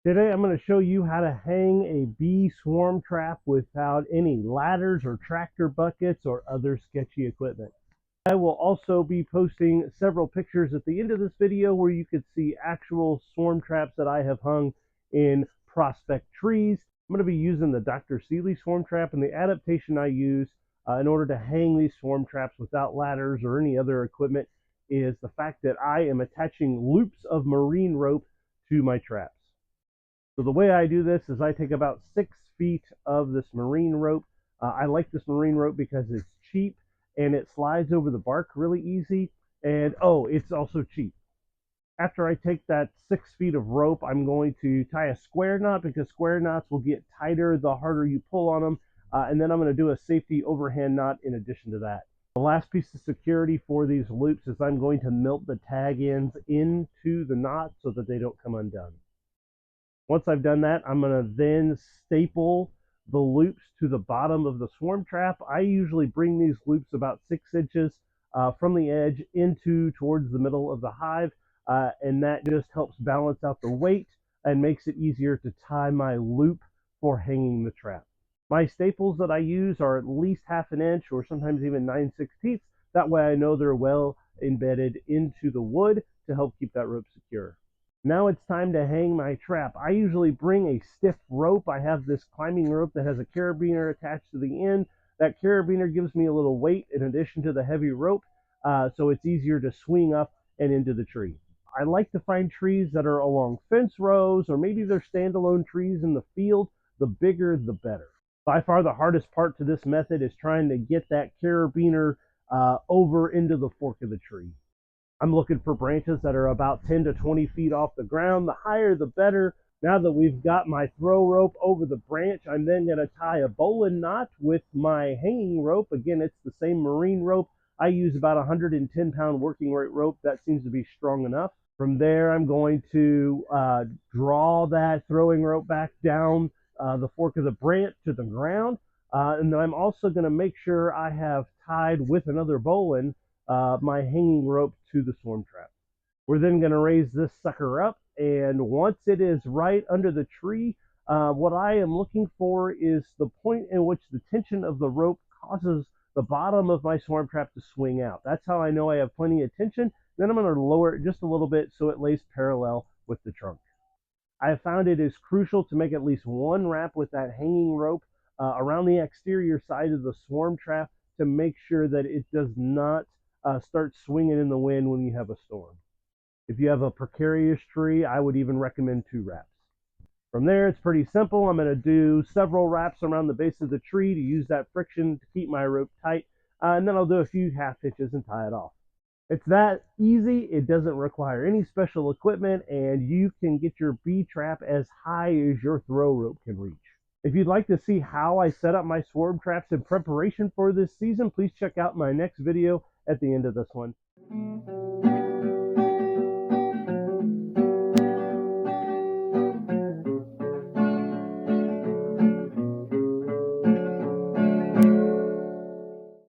Today I'm going to show you how to hang a bee swarm trap without any ladders or tractor buckets or other sketchy equipment. I will also be posting several pictures at the end of this video where you could see actual swarm traps that I have hung in prospect trees. I'm going to be using the Dr. Seeley swarm trap, and the adaptation I use in order to hang these swarm traps without ladders or any other equipment is the fact that I am attaching loops of marine rope to my traps. So the way I do this is I take about 6 feet of this marine rope. I like this marine rope because it's cheap and it slides over the bark really easy. And it's also cheap. After I take that 6 feet of rope, I'm going to tie a square knot because square knots will get tighter the harder you pull on them. And then I'm going to do a safety overhand knot in addition to that. The last piece of security for these loops is I'm going to melt the tag ends into the knot so that they don't come undone. Once I've done that, I'm going to then staple the loops to the bottom of the swarm trap. I usually bring these loops about 6 inches from the edge towards the middle of the hive, and that just helps balance out the weight and makes it easier to tie my loop for hanging the trap. My staples that I use are at least 1/2 inch or sometimes even 9/16. That way I know they're well embedded into the wood to help keep that rope secure. Now it's time to hang my trap. I usually bring a stiff rope. I have this climbing rope that has a carabiner attached to the end. That carabiner gives me a little weight in addition to the heavy rope, so it's easier to swing up and into the tree. I like to find trees that are along fence rows, or maybe they're standalone trees in the field. The bigger, the better. By far the hardest part to this method is trying to get that carabiner over into the fork of the tree. I'm looking for branches that are about 10 to 20 feet off the ground. The higher, the better. Now that we've got my throw rope over the branch, I'm then going to tie a bowline knot with my hanging rope. Again, it's the same marine rope. I use about 110-pound working weight rope. That seems to be strong enough. From there, I'm going to draw that throwing rope back down the fork of the branch to the ground. And then I'm also going to make sure I have tied with another bowline my hanging rope to the swarm trap. We're then going to raise this sucker up, and once it is right under the tree, what I am looking for is the point in which the tension of the rope causes the bottom of my swarm trap to swing out. That's how I know I have plenty of tension. Then I'm going to lower it just a little bit so it lays parallel with the trunk. I have found it is crucial to make at least one wrap with that hanging rope around the exterior side of the swarm trap to make sure that it does not start swinging in the wind when you have a storm. If you have a precarious tree, I would even recommend 2 wraps. From there, it's pretty simple. I'm going to do several wraps around the base of the tree to use that friction to keep my rope tight, and then I'll do a few 1/2 hitches and tie it off. It's that easy. It doesn't require any special equipment, and you can get your bee trap as high as your throw rope can reach. If you'd like to see how I set up my swarm traps in preparation for this season, please check out my next video at the end of this one.